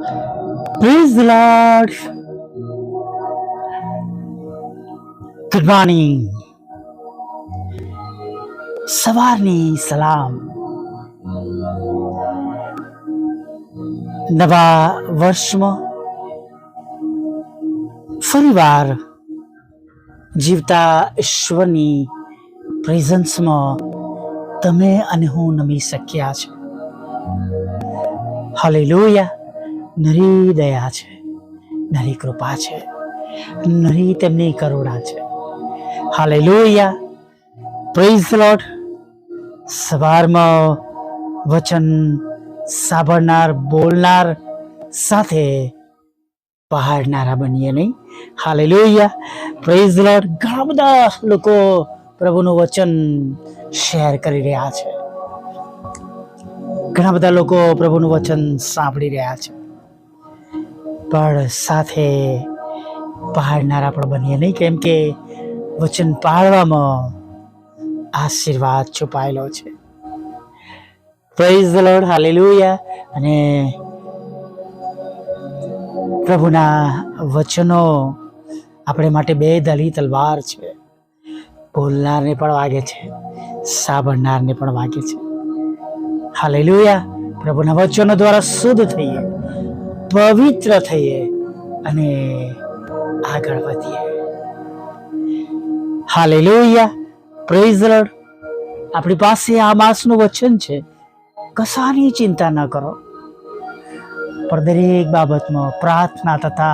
Praise the Lord. Good morning. સવારની સલામ. નવા વર્ષમાં ફરીવાર જીવતા ઈશ્વરની પ્રેઝન્સમાં તમે અને હું નમી શક્યા છે. હાલેલુયા. નરી દયા છે, નરી કૃપા છે, નરી તેમની કરુણા છે. હાલેલુયા. Praise the lord. સવારમાં વચન સાંભળનાર, બોલનાર સાથે પહાડનારા બનીએ નહીં. હાલેલુયા. Praise the lord. ઘણા બધા લોકો પ્રભુનું વચન શેર કરી રહ્યા છે. ઘણા બધા લોકો પ્રભુનું વચન સાંભળી રહ્યા છે, પણ સાથે પાળનારા પણ બનીએ નહીં, કેમ કે વચન પાળવામાં આશીર્વાદ છુપાયેલો છે. Praise the lord. હાલેલુયા. અને પ્રભુના વચનો આપણે માટે બે ધારી તલવાર છે. બોલનારને પણ વાગે છે, સાંભળનારને પણ વાગે છે. હાલેલુયા. પ્રભુના વચનો દ્વારા શુદ્ધ થઈએ, પવિત્ર થઈએ અને આગળ વધીએ. હાલેલુયા. Praise the lord. આપણી પાસે આ માસનું વચન છે. કશાની ચિંતા ન કરો, પણ દરેક બાબતમાં પ્રાર્થના તથા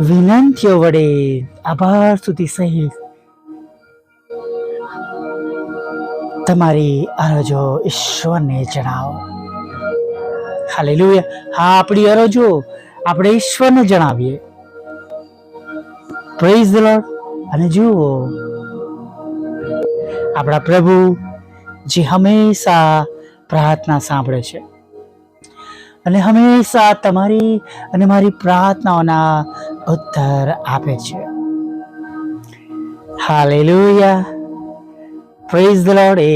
વિનંતીઓ વડે આભાર સ્તુતિ સહિત તમારી અરજો ઈશ્વરને જણાવો. હાલેલુયા. હા, આપણી અરજો આપણે ઈશ્વરને જણાવીએ. Praise the lord. અને જુઓ, આપણા પ્રભુ જે હંમેશા પ્રાર્થના સાંભળે છે અને હંમેશા તમારી અને મારી પ્રાર્થનાઓના ઉત્તર આપે છે. હાલેલુયા. Praise the Lord. એ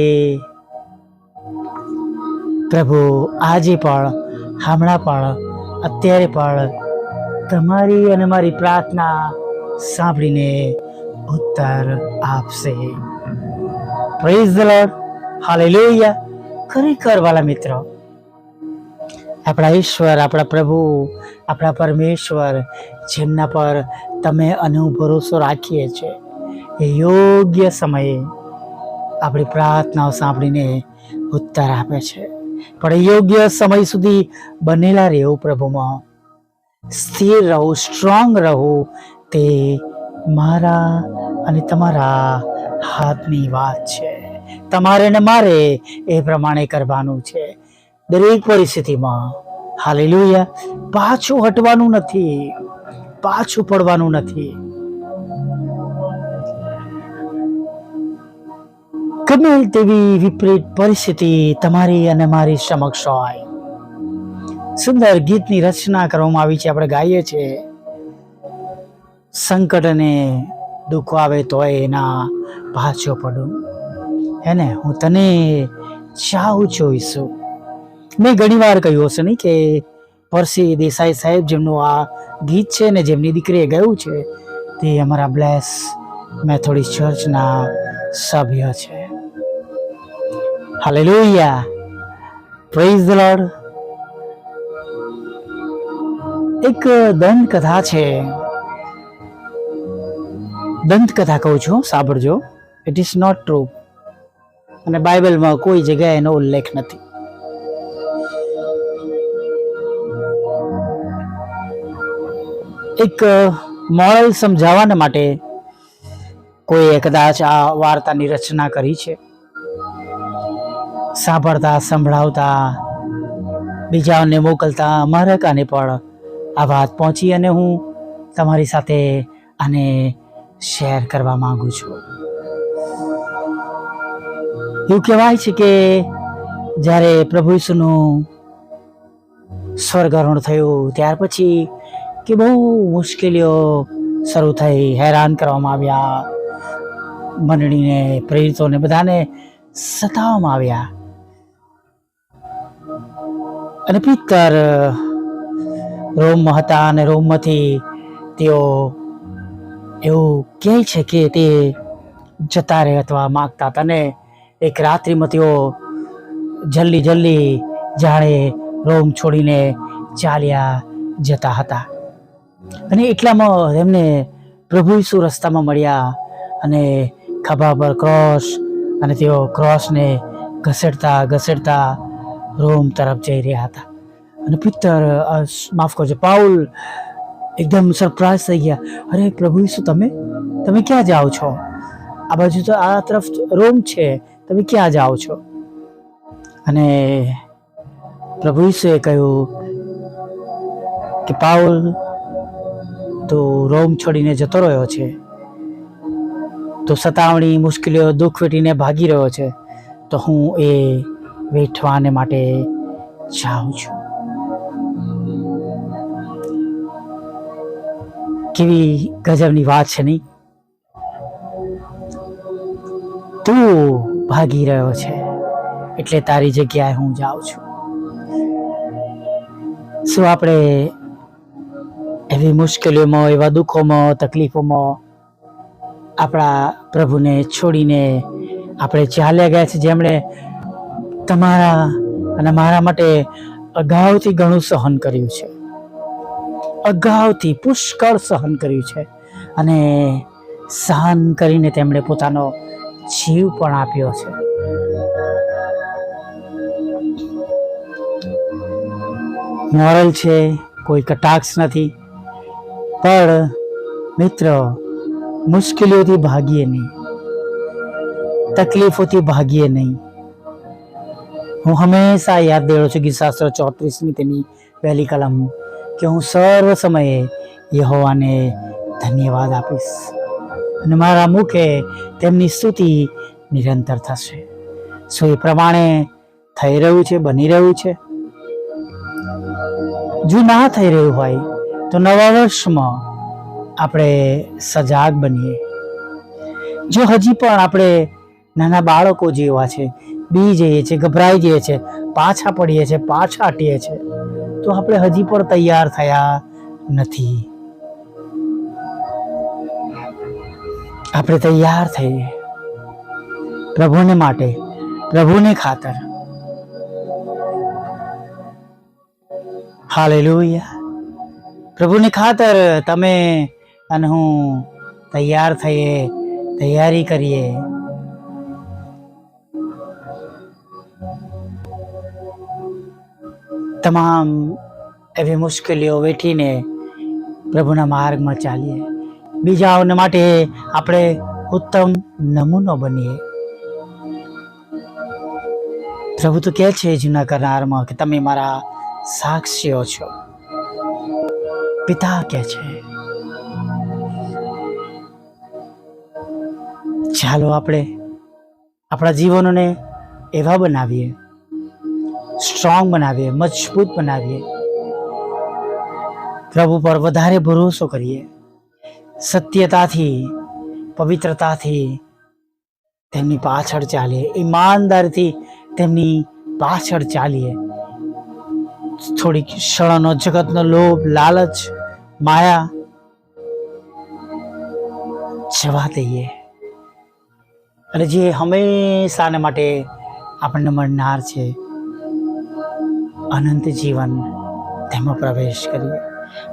પ્રભુ આજે પણ, હમણાં પણ, અત્યારે પણ તમારી અને મારી પ્રાર્થના સાંભળીને ઉત્તર આપશે. Praise the lord. હાલેલુયા. ખરેખર વાલા મિત્રો, આપણા ઈશ્વર, આપણા પ્રભુ, આપણા પરમેશ્વર, જેમના પર તમે અને હું ભરોસો રાખીએ છીએ, એ યોગ્ય સમયે આપણી પ્રાર્થનાઓ સાંભળીને ઉત્તર આપે છે. પણ યોગ્ય સમય સુધી બનેલા રહેવું, પ્રભુમાં સ્થિર રહું, સ્ટ્રોંગ રહું, તે મારા અને તમારા હાથની વાત છે. તમારે ને મારે એ પ્રમાણે કરવાનું છે દરેક પરિસ્થિતિમાં. હાલેલુયા. પાછું હટવાનું નથી, પાછું પડવાનું નથી. ગમે તેવી વિપરીત પરિસ્થિતિ તમારી અને મારી સમક્ષ હોય, સુંદર ગીતની રચના કરવામાં આવી છે. આપણે ગાઈએ છીએ, સંકટ અને દુઃખ આવે તોય એના પાછો પડું, હેને હું તને ચાહું છું ઈસુ. મેં ઘણી વાર કહ્યું હશે નહીં કે પરસી દેસાઈ સાહેબ, જેમનું આ ગીત છે ને જેમની દીકરીએ ગાયું છે, તે અમારા બ્લેસ મેથોડિસ્ટ ચર્ચના સભ્ય છે. હાલેલુયા. Praise the lord. એક દંતકથા છે, દંતકથા કહું છું, સાંભળજો. ઇટ ઇઝ નોટ ટ્રુ અને બાઇબલમાં કોઈ જગ્યાએ એનો ઉલ્લેખ નથી. એક મોરલ સમજાવવાના માટે કોઈ કદાચ આ વાર્તાની રચના કરી છે. સાંભળતા, સંભળાવતા, બીજાઓને મોકલતા અમારા કાને પણ આ વાત પહોંચી અને હું તમારી સાથે આને શેર કરવા માંગુ છું. એવું કહેવાય છે કે જ્યારે પ્રભુ ઈસુનું સ્વર્ગારોહણ થયું ત્યાર પછી કે બહુ મુશ્કેલીઓ શરૂ થઈ, હેરાન કરવામાં આવ્યા, મંડળીને, પ્રેરિતોને બધાને સતાવવામાં આવ્યા. અને પિત્તર રોમમાં હતા અને રોમમાંથી તેઓ એવું કહે છે કે તે જતા રહેવા માંગતા હતા અને એક રાત્રિમાં તેઓ જલ્દી જાણે રોમ છોડીને ચાલ્યા જતા હતા. અને એટલામાં એમને પ્રભુ ઈસુ રસ્તામાં મળ્યા અને ખભા પર ક્રોસ, અને તેઓ ક્રોસને ઘસેડતા રોમ તરફ જઈ રહ્યા હતા. અને પિત્તર માફ કરજો, પાઉલ એકદમ સરપ્રાઈઝ થઈ ગયા. અરે પ્રભુ ઈસુ, તમે ક્યાં જાઓ છો? આ બાજુ તો આ તરફ રોમ છે, તમે ક્યાં જાઓ છો? અને પ્રભુ ઈસુએ કહ્યું કે પાઉલ, તો રોમ છોડીને જતો રહ્યો છે, તો સતાવણી, મુશ્કેલીઓ, દુઃખ વેઠીને ભાગી રહ્યો છે, તો હું એ વેઠવાને માટે જાઉં છું. કેવી ગજબની વાત છે નહીં? તું ભાગી રહ્યો છે એટલે તારી જગ્યાએ હું જાઉં છું. શું આપણે એવી મુશ્કેલીઓમાં, એવા દુઃખોમાં, તકલીફોમાં આપણા પ્રભુને છોડીને આપણે ચાલ્યા ગયા છે, જેમણે તમારા અને મારા માટે અગાઉથી ઘણું સહન કર્યું છે, અગાઉથી પુષ્કળ સહન કર્યું છે, અને સહન કરીને તેમણે પોતાનો જીવ પણ આપ્યો છે. મોરલ છે, કોઈ કટાક્ષ નથી, પણ મિત્ર, મુશ્કેલીઓથી ભાગીએ નહીં, તકલીફોથી ભાગીએ નહીં. હું હંમેશા યાદ દેવો છું ગીતશાસ્ત્ર 34ની તેની પહેલી કલમ, કે હું સર્વ સમયે યહોવાને ધન્યવાદ આપીશ અને મારા મુખે તેમની સ્તુતિ નિરંતર થશે. શું એ પ્રમાણે થઈ રહ્યું છે, બની રહ્યું છે? જો ના થઈ રહ્યું હોય તો નવા વર્ષમાં આપણે સજાગ બનીએ. જો હજી પણ આપણે નાના બાળકો જેવા છે, બી જઈએ છીએ, ગભરાઈ જઈએ છીએ, પાછા પડીએ છીએ, પાછા હટીએ છીએ, તો આપણે હજી પણ તૈયાર થયા નથી. આપણે તૈયાર થઈએ પ્રભુને માટે, પ્રભુને ખાતર. હાલેલુયા. પ્રભુની ખાતર તમે અને હું તૈયાર થઈએ, તૈયારી કરીએ. તમામ એવી મુશ્કેલીઓ વેઠીને પ્રભુના માર્ગમાં ચાલીએ. બીજાઓને માટે આપણે ઉત્તમ નમૂનો બનીએ. પ્રભુ તો કહે છે જૂના કરનારમાં કે તમે મારા સાક્ષીઓ છો. પિતા કહે છે. ચાલો આપણે આપણા જીવનોને એવા બનાવીએ, સ્ટ્રોંગ બનાવીએ, મજબૂત બનાવીએ. પ્રભુ પર વધારે ભરોસો કરીએ, સત્યતાથી, પવિત્રતાથી તેમની પાછળ ચાલીએ, ઈમાનદારીથી તેમની પાછળ ચાલીએ. થોડીક ક્ષણોનો જગતનો લોભ, લાલચ, માયા જવા દઈએ, અને જે હંમેશાને માટે આપણને મળનાર છે, અનંત જીવન, તેમાં પ્રવેશ કરીએ.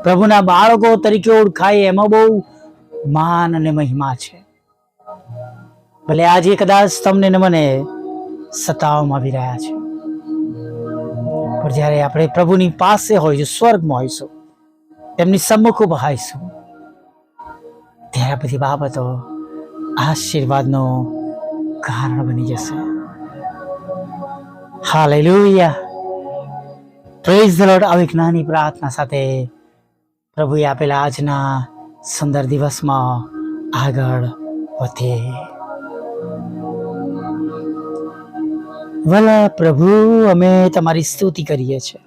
પ્રભુના બાળકો તરીકે ઓળખાય, એમાં બહુ માન અને મહિમા છે. ભલે આજે કદાચ તમને ને મને સતાવવામાં આવી રહ્યા છે, પણ જ્યારે આપણે પ્રભુની પાસે હોઈશું, સ્વર્ગમાં હોઈશું, તેમની સમ્મુખ ઉભા હોઈશું, ત્યારે બધી બાબતો આશીર્વાદનો કારણ બની જશે. હાલેલુયા. Praise the lord. આવી એક નાની પ્રાર્થના સાથે પ્રભુએ આપેલા આજના સુંદર દિવસમાં આગળ વધીએ. ભલા પ્રભુ, અમે તમારી સ્તુતિ કરીએ છીએ.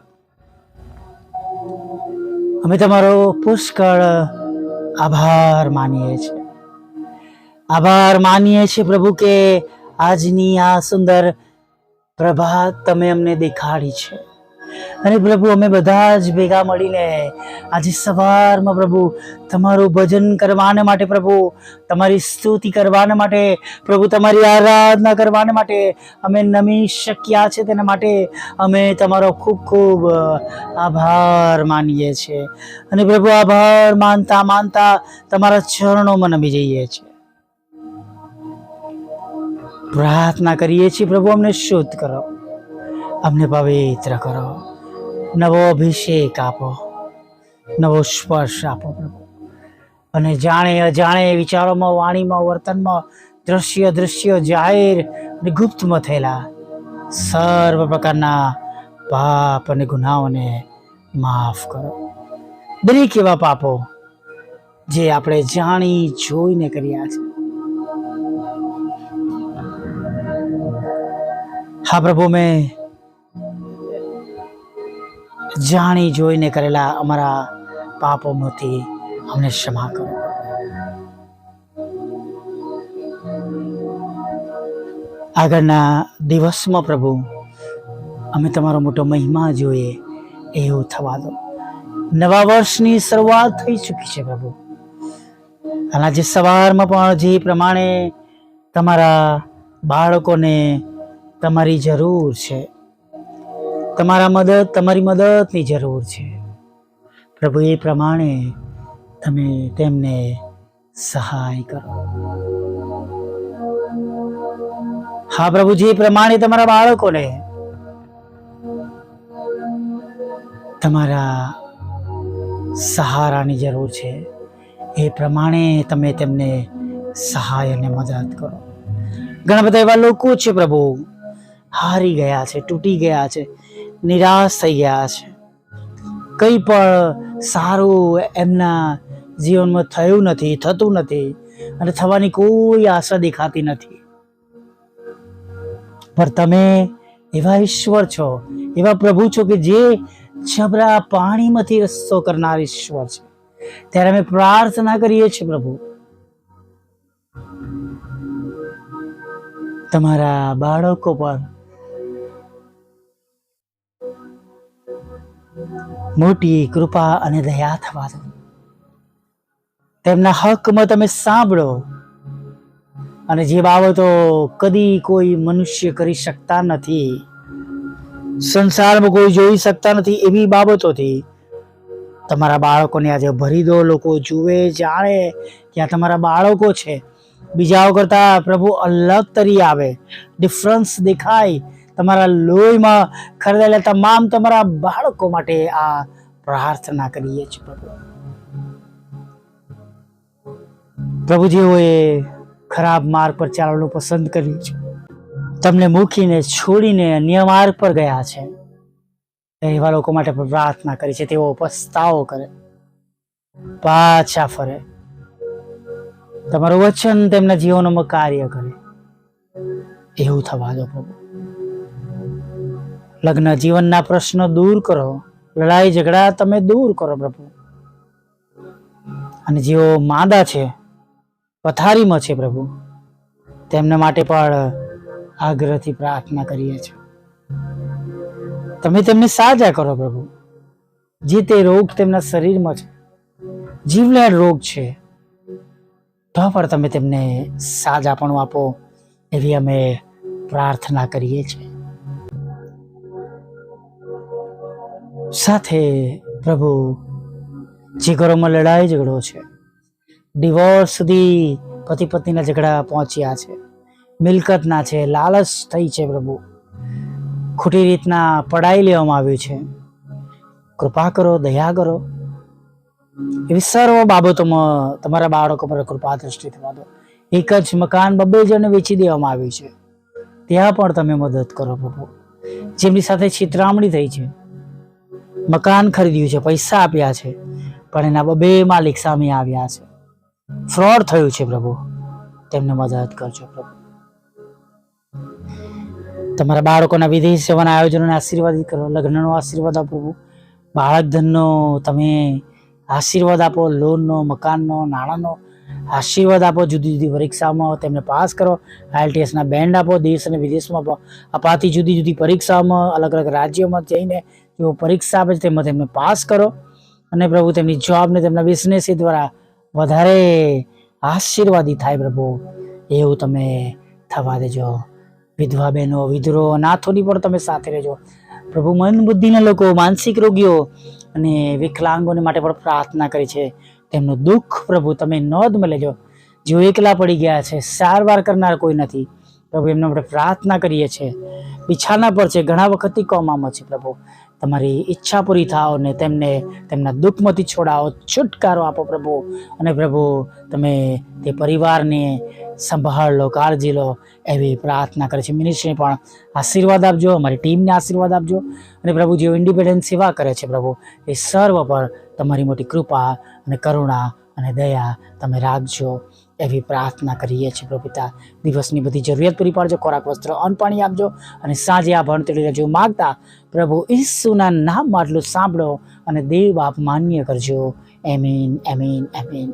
અમે તમારો પુષ્કળ આભાર માનીએ છીએ. આભાર માનીએ છીએ પ્રભુ કે આજની આ સુંદર પ્રભાત તમે અમને દેખાડી છે. અને પ્રભુ અમે બધા જ ભેગા મળીને આજે સવારમાં પ્રભુ તમારું ભજન કરવાને માટે, પ્રભુ તમારી સ્તુતિ કરવાને માટે, પ્રભુ તમારી આરાધના કરવાને માટે અમે નમી શક્યા છે. તેના માટે અમે તમારો ખૂબ ખૂબ આભાર માનીએ છીએ. અને પ્રભુ આભાર માનતા માનતા તમારા ચરણોમાં નમી જઈએ છીએ. પ્રાર્થના કરીએ છીએ પ્રભુ અમને શુદ્ધ કરો, અમને પવિત્ર કરો, નવો અભિષેક આપો, નવો સ્પર્શ આપો પ્રભુ. અને જાણે અજાણે વિચારોમાં, વાણીમાં, વર્તનમાં, દ્રશ્ય અદૃશ્ય, જાહેર અને ગુપ્તમાં થયેલા સર્વ પ્રકારના પાપ અને ગુનાઓને માફ કરો. દરેક એવા પાપો જે આપણે જાણી જોઈને કર્યા છે, હા પ્રભુ, મેં જાણી જોઈને કરેલા અમારા પાપોમાંથી અમને ક્ષમા કરો. આગળના દિવસમાં પ્રભુ અમે તમારો મોટો મહિમા જોઈએ એવું થવા દો. નવા વર્ષની શરૂઆત થઈ ચૂકી છે પ્રભુ, અને આજે સવારમાં પણ જે પ્રમાણે તમારા બાળકોને તમારી જરૂર છે, તમારી મદદની જરૂર છે પ્રભુ, એ પ્રમાણે તમે તેમને સહાય કરો. હા પ્રભુ, જે પ્રમાણે તમારા બાળકોને તમારા સહારાની જરૂર છે, એ પ્રમાણે તમે તેમને સહાય અને મદદ કરો. ઘણા બધા એવા લોકો છે પ્રભુ, હારી ગયા છે, તૂટી ગયા છે, નિરાશ થઈ ગયા છે, કંઈ પણ સારું એમના જીવનમાં થયું નથી, થતું નથી, અને થવાની કોઈ આશા દેખાતી નથી. પણ તમે એવા ઈશ્વર છો, એવા પ્રભુ છો કે જે જબરા પાણીમાંથી રસ્તો કરનાર ઈશ્વર છે. ત્યારે અમે પ્રાર્થના કરીએ છીએ પ્રભુ, તમારા બાળકો પર મોટી કૃપા અને દયા થવા દો. તેમના હકમાં તમે સાંભળો, અને જે બાબતો કદી કોઈ મનુષ્ય કરી શકતા નથી, સંસારમાં કોઈ જોઈ શકતા નથી, એવી બાબતોથી તમારા બાળકોને આજે ભરી દો. લોકો જુએ, જાણે કે આ તમારા બાળકો છે, બીજાઓ કરતા પ્રભુ અલગ તરી આવે, ડિફરન્સ દેખાય. તમારા લોહીમાં ખરીદેલા તમામ તમારા બાળકો માટે આ પ્રાર્થના કરીએ છીએ પ્રભુ. પ્રભુ, જેઓએ ખરાબ માર્ગ પર ચાલવાનું પસંદ કર્યું છે, તમને મૂકીને છોડીને અન્ય માર્ગ પર ગયા છે, એવા લોકો માટે પણ પ્રાર્થના કરી છે. તેઓ પસ્તાવો કરે, પાછા ફરે, તમારું વચન તેમના જીવનમાં કાર્ય કરે એવું થવા દો પ્રભુ. લગ્ન જીવનના પ્રશ્નો દૂર કરો, લડાઈ ઝઘડા તમે દૂર કરો પ્રભુ. અને જેઓ માંદા છે, પથારીમાં છે પ્રભુ, તેમના માટે પણ આગ્રહથી પ્રાર્થના કરીએ છીએ. તમે તેમને સાજા કરો પ્રભુ. જે તે રોગ તેમના શરીરમાં છે, જીવલેણ રોગ છે, તો પણ તમે તેમને સાજાપણું આપો એવી અમે પ્રાર્થના કરીએ છીએ. સાથે પ્રભુ, જે ઘરોમાં લડાઈ ઝઘડો છે, ડિવોર્સ સુધી પતિ પત્નીના ઝઘડા પહોંચ્યા છે, મિલકતના છે, લાલચ થઈ છે પ્રભુ, ખોટી રીતના પડાઈ લેવામાં આવ્યું છે, કૃપા કરો, દયા કરો. એવી સર્વ બાબતોમાં તમારા બાળકો પર કૃપા દ્રષ્ટિ થવા દો. એક જ મકાન 2 જણને વેચી દેવામાં આવ્યું છે, ત્યાં પણ તમે મદદ કરો પ્રભુ. જેમની સાથે છેતરામણી થઈ છે, મકાન ખરીદ્યું છે, પૈસા આપ્યા છે, પણ એના 2 માલિક સામે આવ્યા છે, ફ્રોડ થયું છે પ્રભુ, તેમને મદદ કરજો પ્રભુ. તમારા બાળકોના વિદેશ જવાના આયોજનોને આશીર્વાદિત કરો. લગ્નનો આશીર્વાદ આપો પ્રભુ, બાળક ધનનો તમે આશીર્વાદ આપો, લોનનો, મકાનનો, નાણાંનો આશીર્વાદ આપો. જુદી જુદી પરીક્ષામાં તેમને પાસ કરો. IELTSના બેન્ડ આપો. દેશ અને વિદેશમાં અપાતી જુદી જુદી પરીક્ષાઓમાં અલગ અલગ રાજ્યોમાં જઈને જેઓ પરીક્ષા આપે છે તેમાં તેમને પાસ કરો અને પ્રભુ તેમની જોબને તેમના બિઝનેસ દ્વારા વધારે આશીર્વાદી થાય પ્રભુ, એવું તમે થવા દેજો. વિધવા બહેનો, વિધરો, અનાથોની પણ તમે સાથે રહેજો પ્રભુ. મન બુદ્ધિના લોકો, માનસિક રોગીઓ અને વિકલાંગોને માટે પણ પ્રાર્થના કરી છે. તેમનું દુઃખ પ્રભુ તમે નોંધમાં લેજો. જેઓ એકલા પડી ગયા છે, સારવાર કરનાર કોઈ નથી પ્રભુ, એમના માટે પ્રાર્થના કરીએ છીએ. બિછાના પર છે, ઘણા વખતથી કોમામાં છે પ્રભુ, તમારી ઈચ્છા પૂરી થાઓ ને તેમને તેમના દુઃખમાંથી છોડાવો, છુટકારો આપો પ્રભુ. અને પ્રભુ તમે તે પરિવારને સંભાળ લો, કાળજી લો, એવી પ્રાર્થના કરે છે. મિનિસ્ટ્રીને પણ આશીર્વાદ આપજો, અમારી ટીમને આશીર્વાદ આપજો. અને પ્રભુ જેઓ ઇન્ડિપેન્ડન્ટ સેવા કરે છે પ્રભુ, એ સર્વ પર તમારી મોટી કૃપા અને કરુણા અને દયા તમે રાખજો, એવી પ્રાર્થના કરીએ છીએ પ્રભુ પિતા. દિવસની બધી જરૂરિયાત પૂરી પાડજો, ખોરાક, વસ્ત્ર, અન્ન, પાણી આપજો. અને સાંજે આ ભણતરી જો માગતા પ્રભુ ઈસુના નામમાં આટલું સાંભળો અને દેવ બાપ માન્ય કરજો. એમીન, એમીન, એમીન.